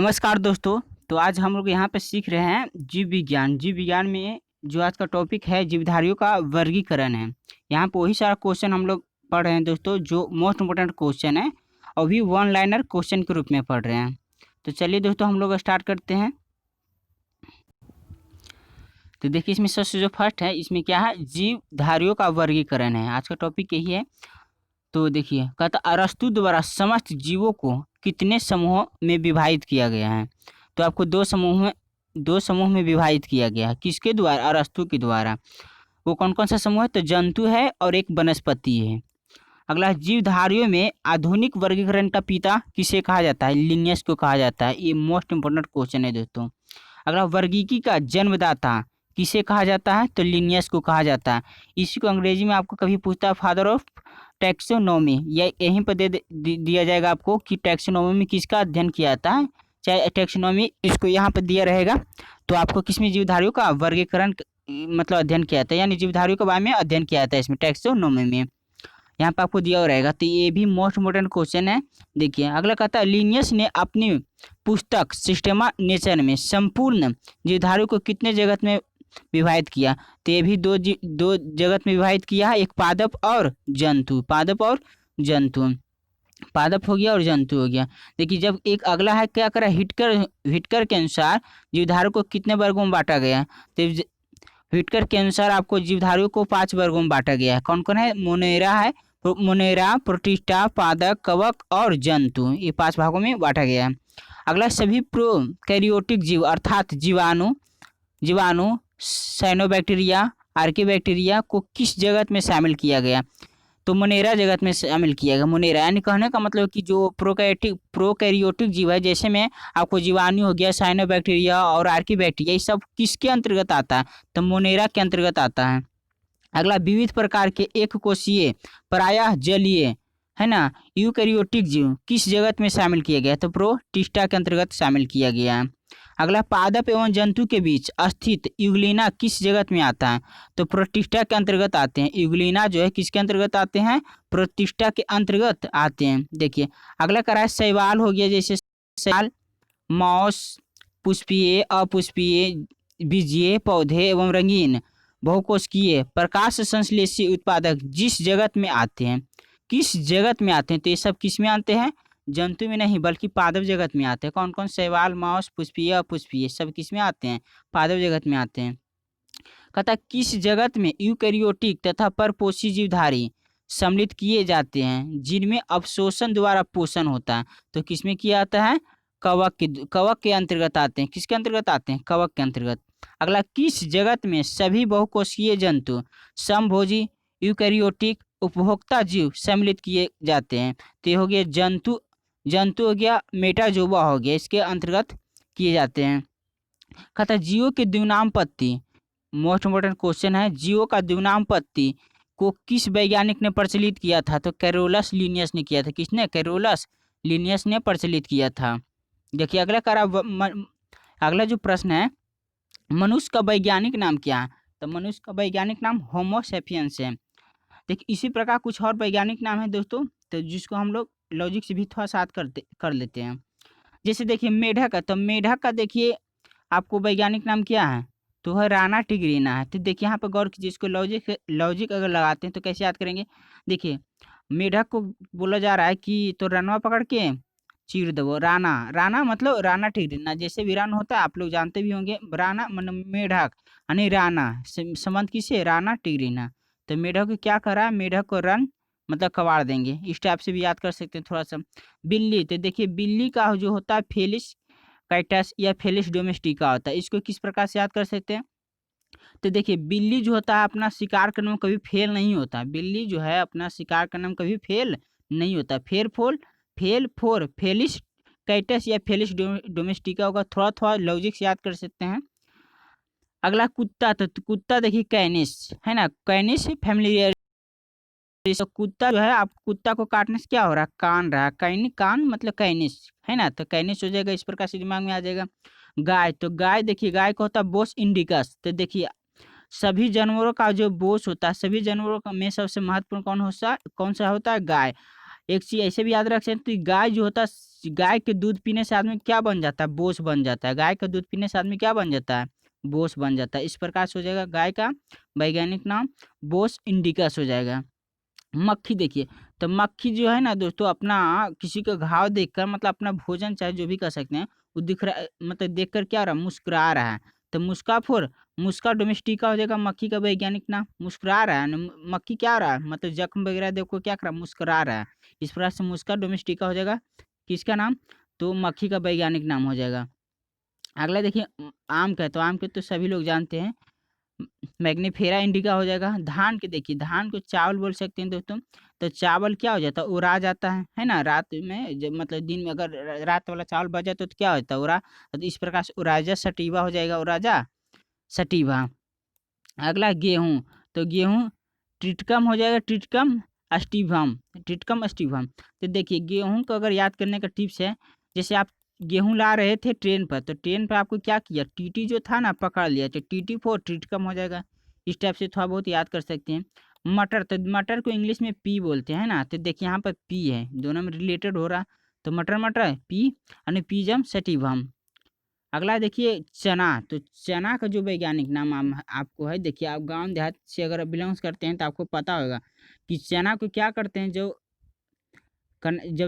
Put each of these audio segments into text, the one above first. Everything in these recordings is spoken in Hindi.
नमस्कार दोस्तों। तो आज हम लोग यहाँ पे सीख रहे हैं जीव विज्ञान। जीव विज्ञान में जो आज का टॉपिक है जीवधारियों का वर्गीकरण है। यहाँ पे वही सारा क्वेश्चन हम लोग पढ़ रहे हैं दोस्तों, जो मोस्ट इम्पोर्टेंट क्वेश्चन है और भी वन लाइनर क्वेश्चन के रूप में पढ़ रहे हैं। तो चलिए दोस्तों हम लोग स्टार्ट करते हैं। तो देखिए इसमें सबसे जो फर्स्ट है, इसमें क्या है, जीवधारियों का वर्गीकरण है। आज का टॉपिक यही है। तो देखिए कहता अरस्तु द्वारा समस्त जीवों को कितने समूहों में विभाजित किया गया है। तो आपको दो समूह में विभाजित किया गया है। किसके द्वारा? अरस्तु के द्वारा। वो कौन कौन सा समूह है? तो जंतु है और एक वनस्पति है। अगला, जीवधारियों में आधुनिक वर्गीकरण का पिता किसे कहा जाता है? लिनियस को कहा जाता है। ये मोस्ट इंपोर्टेंट क्वेश्चन है दोस्तों। अगला, वर्गीकी का जन्मदाता किसे कहा जाता है? तो लिनियस को कहा जाता है। इसी को अंग्रेजी में आपको कभी पूछता है फादर ऑफ टैक्सोनॉमी, या यहीं पर दिया जाएगा आपको कि टैक्सोनॉमी में किसका अध्ययन किया जाता है। चाहे टैक्सोनॉमी इसको यहाँ पर दिया रहेगा तो आपको किसमें जीवधारियों का वर्गीकरण मतलब अध्ययन किया जाता है, यानी जीवधारियों के बारे में अध्ययन किया जाता है इसमें टैक्सोनॉमी में। यहाँ पर आपको दिया रहेगा। तो ये भी मोस्ट इम्पोर्टेंट क्वेश्चन है। देखिए अगला कहता है लिनियस ने अपनी पुस्तक सिस्टेमा नेचर में संपूर्ण जीवधारियों को कितने जगत में विभाजित किया? तो ये भी दो जगत में विभाजित किया है, एक पादप और जंतु। पादप और जंतु, पादप हो गया और जंतु हो गया। देखिए जब एक अगला है क्या करा, हिटकर के अनुसार जीवधारियों को कितने वर्गों में बांटा गया? तो हिटकर के अनुसार आपको जीवधारियों को 5 वर्गों में बांटा गया है। कौन कौन है? मोनेरा, प्रोटिस्टा, पादप, कवक और जंतु। ये 5 भागों में बांटा गया है। अगला, सभी प्रोकैरियोटिक जीव अर्थात जीवाणु साइनोबैक्टीरिया, आर्कीबैक्टीरिया को किस जगत में शामिल किया गया? तो मोनेरा जगत में शामिल किया गया। मोनेरा यानी कहने का मतलब कि जो प्रोकैरियोटिक जीव है, जैसे में आपको जीवाणु हो गया, साइनोबैक्टीरिया और आर्कीबैक्टीरिया, ये सब किसके अंतर्गत आता है? तो मोनेरा के अंतर्गत आता है। अगला, विविध प्रकार के एक कोशीय प्रायः जलीय है ना यूकैरियोटिक जीव किस जगत में शामिल किया गया? तो प्रोटिस्टा के अंतर्गत शामिल किया गया है। अगला, पादप एवं जंतु के बीच स्थित यूग्लिना किस जगत में आता है? तो प्रोटिस्टा के अंतर्गत आते हैं। यूग्लिना जो है किसके अंतर्गत आते हैं? प्रोटिस्टा के अंतर्गत आते हैं। देखिए अगला करा है शैवाल हो गया, जैसे शैवाल, मॉस, पुष्पीय, अपुष्पीय, बीजीय पौधे एवं रंगीन बहुकोशिकीय प्रकाश संश्लेषी उत्पादक जिस जगत में आते हैं। किस जगत में आते हैं? तो ये सब किस में आते हैं? जंतु में नहीं बल्कि पादप जगत में आते हैं। कौन कौन? शैवाल, मांस, पुष्पीय, अपुष्पीय, सब किस में आते हैं? पादप जगत में आते हैं। कहता किस जगत में यूकैरियोटिक तथा परपोषी जीवधारी सम्मिलित किए जाते हैं जिनमें अवशोषण द्वारा पोषण होता है? तो किसमें किया जाता है? कवक के अंतर्गत आते हैं। किसके अंतर्गत आते हैं? कवक के अंतर्गत। अगला, किस जगत में सभी बहुकोशिकीय जंतु समभोजी यूकैरियोटिक उपभोक्ता जीव सम्मिलित किए जाते हैं? तो ये हो गया जंतु हो गया, मेटाजोबा हो गया, इसके अंतर्गत किए जाते हैं। कहता जीवों की द्विनामपत्ति, मोस्ट इम्पोर्टेंट क्वेश्चन है, जीवों का द्विनामपत्ति को किस वैज्ञानिक ने प्रचलित किया था? तो कैरोलस लिनियस ने किया था। किसने? कैरोलस लिनियस ने प्रचलित किया था। देखिए अगला जो प्रश्न है, मनुष्य का वैज्ञानिक नाम क्या है? तो मनुष्य का वैज्ञानिक नाम होमो सेपियंस है। देखिए इसी प्रकार कुछ और वैज्ञानिक नाम है दोस्तों, तो जिसको हम लोग लॉजिक से भी थोड़ा साथ कर लेते हैं। जैसे देखिए मेढक है, तो मेढक का देखिए आपको वैज्ञानिक नाम क्या है? तो है राना टिग्रीना है। तो देखिए यहाँ पर गौर कीजिए, इसको लॉजिक अगर लगाते हैं तो कैसे याद करेंगे? देखिए मेढक को बोला जा रहा है कि तो रनवा पकड़ के चीर दो। राना मतलब राना टिग्रीना, जैसे भी रन होता है आप लोग जानते भी होंगे। राना मतलब मेढक यानी राना संबंध किसे? राना टिग्रीना। तो मेढक को क्या करा? मेढक को रन मतलब कबाड़ देंगे। इस टाइप से भी याद कर सकते हैं थोड़ा सा। बिल्ली, तो देखिए बिल्ली का जो होता है फेलिस कैटस या फेलिस डोमेस्टिका होता है। इसको किस प्रकार से याद कर सकते हैं? तो देखिए बिल्ली जो होता है अपना शिकार करने में कभी फेल नहीं होता। बिल्ली जो है अपना शिकार करने में कभी फेल नहीं होता। फेल फोर फेलिस कैटस या फेलिस डोमेस्टिका होगा। थोड़ा थोड़ा लॉजिक से याद कर सकते हैं। अगला कुत्ता, तो कुत्ता देखिए कैनिस है ना, कैनिस फैमिलियर। तो कुत्ता जो है, आप कुत्ता को काटने से क्या हो रहा है? कान रहा है। कान मतलब कैनिस है ना, तो कैनिस हो जाएगा। इस प्रकार से दिमाग में आ जाएगा। गाय, तो गाय देखिए गाय का होता है बोस इंडिकस। तो देखिए सभी जानवरों का जो बोस होता है, सभी जानवरों का में सबसे महत्वपूर्ण कौन सा होता है? गाय। एक चीज ऐसे भी याद रख सकते हैं, गाय जो होता है गाय के दूध पीने से आदमी क्या बन जाता है? बोस बन जाता है। गाय का दूध पीने से आदमी क्या बन जाता है? बोस बन जाता है। इस प्रकार से हो जाएगा गाय का वैज्ञानिक नाम बोस इंडिकस हो जाएगा। मक्खी देखिए, तो मक्खी जो है ना दोस्तों, अपना किसी का घाव देखकर मतलब अपना भोजन चाहे जो भी कर सकते हैं, वो दिख रहा है मतलब देखकर क्या हो रहा है? मुस्कुरा रहा है। तो मुस्का फोर, मुस्का डोमेस्टिका हो जाएगा मक्खी का वैज्ञानिक नाम। मुस्कुरा रहा है न, मक्खी क्या हो रहा है? मतलब जख्म वगैरह देखो क्या कर रहा है? मुस्कुरा रहा है। इस प्रकार से मुस्का डोमेस्टिका हो जाएगा किसका नाम? तो मक्खी का वैज्ञानिक नाम हो जाएगा। अगला देखिए आम का है, तो आम के तो सभी लोग जानते हैं, मैग्नीफेरा इंडिका हो जाएगा। धान के देखिए, धान को चावल बोल सकते हैं दोस्तों। तो चावल क्या हो जाता है? उड़ा जाता है ना? रात में जब मतलब दिन में अगर रात वाला चावल बच जाता है तो क्या होता है? उड़ा। तो इस प्रकार से उराजा सटीवा हो जाएगा, उराजा सटीवा। अगला गेहूँ, तो गेहूँ ट्रिटकम हो जाएगा, ट्रिटकम अस्टिवम, ट्रिटकम अस्टिवम। तो देखिए गेहूँ को अगर याद करने का टिप्स है, जैसे आप गेहूँ ला रहे थे ट्रेन पर, तो ट्रेन पर आपको क्या किया? टीटी जो था ना पकड़ लिया, तो टीटी फोर ट्रिटकम हो जाएगा। इस टाइप से थोड़ा बहुत याद कर सकते हैं। मटर, तो मटर को इंग्लिश में पी बोलते हैं ना, तो देखिए यहाँ पर पी है, दोनों में रिलेटेड हो रहा। तो मटर मटर पी यानी पीजम सटिवम। अगला देखिए चना, तो चना का जो वैज्ञानिक नाम आपको है, देखिए आप गांव देहात से अगर बिलोंग्स करते हैं तो आपको पता होगा कि चना को क्या करते हैं, जब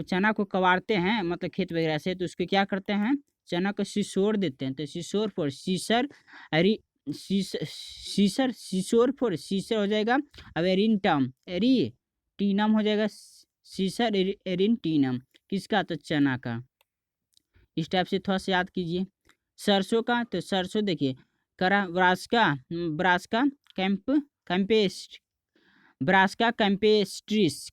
चना को कबाड़ते हैं मतलब खेत वगैरह से, तो उसको क्या करते हैं? चना को सिसोर देते हैं। तो सिसोर फोर सीसर, अरी सीसर, सिसोर फोर सीसर हो जाएगा। अब एरिनटम, एरी टीनम हो जाएगा। सीसर एरिनटीनम किसका? तो चना का। इस टाइप से थोड़ा सा याद कीजिए। सरसों का, तो सरसों देखिए करा ब्रास्का, ब्रास्का कैंप कैंपेस्ट, ब्रास्का कैंपेस्ट्रिस,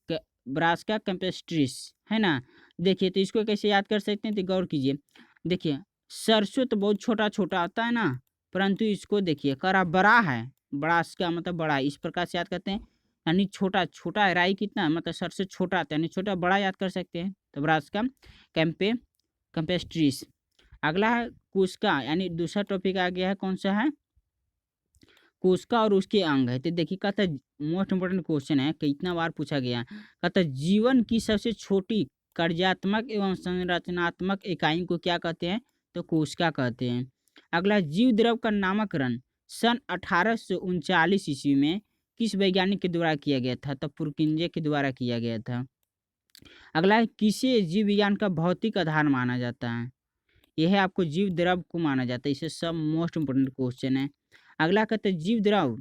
ब्रास्का कैंपेस्ट्रिस है ना। देखिए तो इसको कैसे याद कर सकते हैं? तो गौर कीजिए। देखिए सरसों तो बहुत छोटा छोटा आता है ना, परंतु इसको देखिए करा बड़ा है, ब्रास्का मतलब बड़ा, इस प्रकार से याद करते हैं। यानी छोटा छोटा है, राई कितना है? मतलब सरसों छोटा आता है, यानी छोटा बड़ा याद कर सकते हैं। तो ब्रास्का कैंपे कैंपेस्ट्रिस। अगला है कुस्का, यानी दूसरा टॉपिक आ गया है, कौन सा है? कोशिका और उसके अंग है। तो देखिए कहता है, मोस्ट इंपोर्टेंट क्वेश्चन है, कितना बार पूछा गया। कहता है जीवन की सबसे छोटी कार्यात्मक एवं संरचनात्मक इकाई को क्या कहते हैं? तो कोशिका कहते हैं। अगला जीव द्रव का नामकरण सन 1839 ईस्वी में किस वैज्ञानिक के द्वारा किया गया था? तो पुरकिंजे के द्वारा किया गया था। अगला है किसे जीव विज्ञान का भौतिक आधार माना जाता है? यह है आपको जीव द्रव को माना जाता है। इसे सब मोस्ट इंपोर्टेंट क्वेश्चन है। अगला कहते हैं जीव द्रव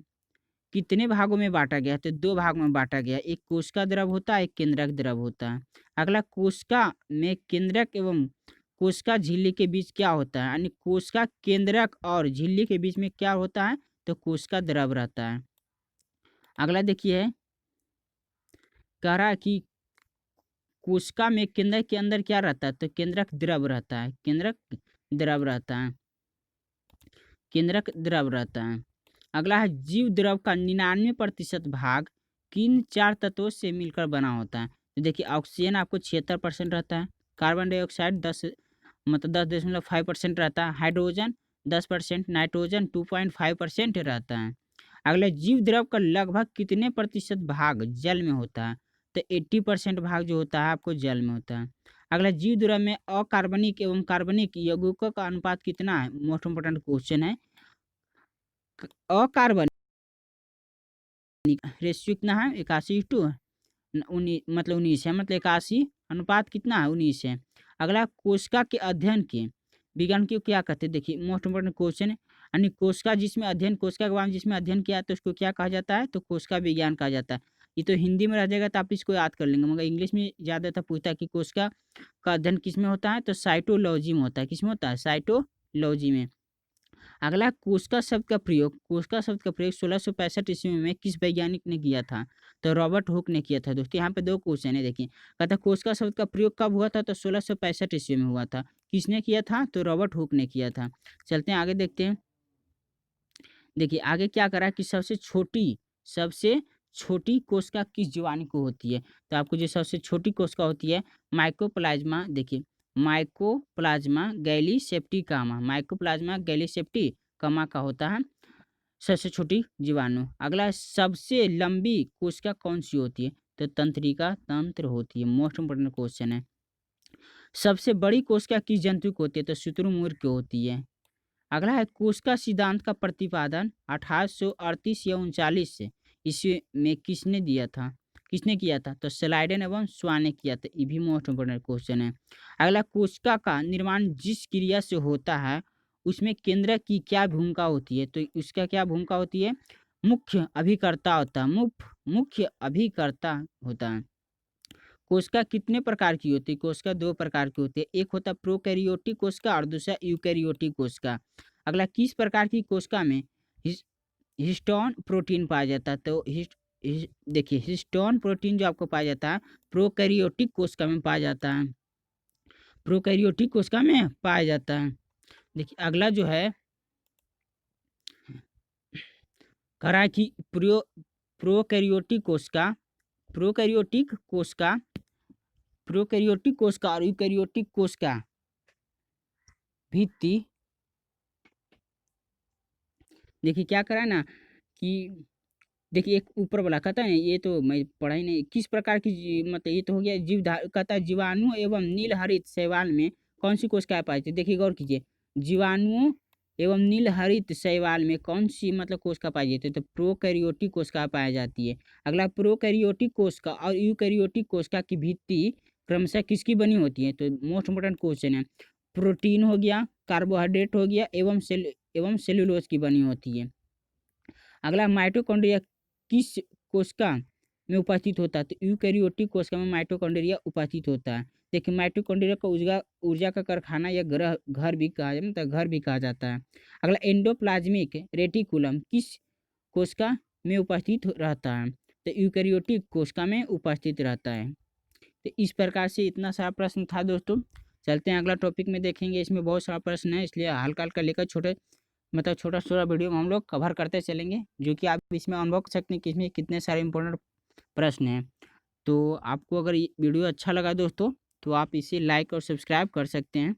कितने भागों में बांटा गया है? तो दो भाग में बांटा गया है, एक कोशिका द्रव होता है, एक केंद्रक द्रव होता है। अगला कोशिका में केंद्रक एवं कोशिका झिल्ली के बीच क्या होता है? यानी कोशिका केंद्रक और झिल्ली के बीच में क्या होता है? तो कोशिका द्रव रहता है। अगला देखिए कह रहा है कि कोशिका में केंद्रक के अंदर क्या रहता है? तो केंद्रक द्रव रहता है, केंद्रक द्रव रहता है, केंद्रक द्रव रहता है। अगला है जीव द्रव का 99% भाग किन चार तत्वों से मिलकर बना होता है? तो देखिए ऑक्सीजन आपको 76% रहता है, कार्बन डाइऑक्साइड 10.5% रहता है, हाइड्रोजन 10%, नाइट्रोजन 2.5% रहता है। अगला जीव द्रव का लगभग कितने प्रतिशत भाग जल में होता है? तो 80% भाग जो होता है आपको जल में होता है। अगला जीव द्रव में अकार्बनिक एवं कार्बनिक यौगिकों का अनुपात कितना है? मोस्ट इंपोर्टेंट क्वेश्चन है। अकार्बनिक रेशियो कितना है? 81 उन्नीस, मतलब 19 है, मतलब 81 अनुपात कितना है? 19 है। अगला कोशिका के अध्ययन के विज्ञान को क्या कहते हैं? देखिए मोस्ट इंपोर्टेंट क्वेश्चन है। यानी कोशिका जिसमें अध्ययन, कोशिका के बारे में जिसमें अध्ययन किया तो उसको क्या कहा जाता है? तो कोशिका विज्ञान कहा जाता है। ये तो हिंदी में रह जाएगा तो आप इसको याद कर लेंगे, मगर इंग्लिश में ज़्यादातर पूछता है कि कोशिका का अध्ययन किस में होता है? तो साइटोलॉजी में होता है। किस में होता है? साइटोलॉजी में। अगला कोशिका शब्द का प्रयोग, कोशिका शब्द का प्रयोग 1665 ईस्वी में किस वैज्ञानिक ने किया था? तो रॉबर्ट हुक ने किया था। दोस्तों यहाँ पे दो क्वेश्चन है, देखिए कहता है कोशिका शब्द का प्रयोग कब हुआ था? तो 1665 ईस्वी में हुआ था। किसने किया था? तो रॉबर्ट हुक ने किया था। चलते हैं आगे देखते हैं। देखिए आगे क्या करा कि सबसे छोटी कोशिका किस जीवाणु को होती है? तो आपको जो सबसे छोटी कोशिका होती है माइकोप्लाज्मा, देखिए माइकोप्लाज्मा गैलीसेप्टिकामा, माइकोप्लाज्मा गैलीसेप्टिकामा का होता है सबसे छोटी जीवाणु। अगला है, सबसे लंबी कोशिका कौन सी होती है? तो तंत्रिका तंत्र होती है। मोस्ट इंपोर्टेंट क्वेश्चन है। सबसे बड़ी कोशिका किस जंतु की होती है? तो शुतुरमुर्ग की होती है। अगला है कोशिका सिद्धांत का प्रतिपादन 1838 या 39 से ईस्वी में किसने दिया था? किसने किया था? तो स्लाइडेन एवं स्वान ने किया था। ये भी मोस्ट इम्पोर्टेंट क्वेश्चन है। अगला कोशिका का निर्माण जिस क्रिया से होता है उसमें केंद्रक की क्या भूमिका होती है? तो उसका क्या भूमिका होती है? मुख्य अभिकर्ता होता है। मुख्य अभिकर्ता होता है। कोशिका कितने प्रकार की होती है? कोशिका 2 प्रकार की होती है। एक होता है प्रोकैरियोटिक कोशिका और दूसरा यूकैरियोटिक कोशिका। अगला किस प्रकार की कोशिका में हिस हिस्टोन प्रोटीन पाया जाता है? तो देखिए हिस्टोन प्रोटीन जो आपको पाया जाता है प्रोकैरियोटिक कोशिका में पाया जाता है। प्रोकैरियोटिक कोशिका में पाया जाता है। देखिए अगला जो है कह रहा है कि प्रोकैरियोटिक कोशिका प्रोकैरियोटिक कोशिका प्रोकैरियोटिक कोशिका और यूकैरियोटिक कोशिका भित्ति देखिए क्या करा ना कि देखिए एक ऊपर वाला कहता है ये तो मैं पढ़ा ही नहीं किस प्रकार की मतलब ये तो हो गया कहता है जीवाणु एवं नीलहरित शैवाल में कौन सी कोशिकाएं पाई जाती है? देखिए गौर कीजिए जीवाणुओं एवं नीलहरित शैवाल में कौन सी मतलब कोशिका पाई जाती है? तो प्रोकैरियोटिक कोशिका पाई जाती है। अगला प्रोकैरियोटिक कोशिका और यूकैरियोटिक कोशिका की भित्ति क्रमशः किसकी बनी होती है? तो मोस्ट इंपोर्टेंट क्वेश्चन है। प्रोटीन हो गया, कार्बोहाइड्रेट हो गया एवं सेल्यूलोज की बनी होती है। अगला माइटोकॉन्ड्रिया किस कोशिका में उपस्थित होता है? तो यूकैरियोटिक कोशिका में माइटोकॉन्ड्रिया उपस्थित होता है। देखिए माइटोकॉन्ड्रिया को ऊर्जा ऊर्जा का कारखाना या ग्रह घर भी कहा मतलब घर भी कहा जाता है। अगला एंडोप्लाज्मिक रेटिकुलम किस कोशिका में उपस्थित रहता है? तो यूकैरियोटिक कोशिका में उपस्थित रहता है। तो इस प्रकार से इतना सारा प्रश्न था दोस्तों। चलते हैं अगला टॉपिक में देखेंगे। इसमें बहुत सारा प्रश्न है इसलिए हल्का हल्का लेकर छोटे मतलब छोटा-छोटा वीडियो में हम लोग कवर करते चलेंगे, जो कि आप इसमें अनुभव कर सकते हैं कि इसमें कितने सारे इम्पोर्टेंट प्रश्न हैं। तो आपको अगर ये वीडियो अच्छा लगा दोस्तों, तो आप इसे लाइक और सब्सक्राइब कर सकते हैं।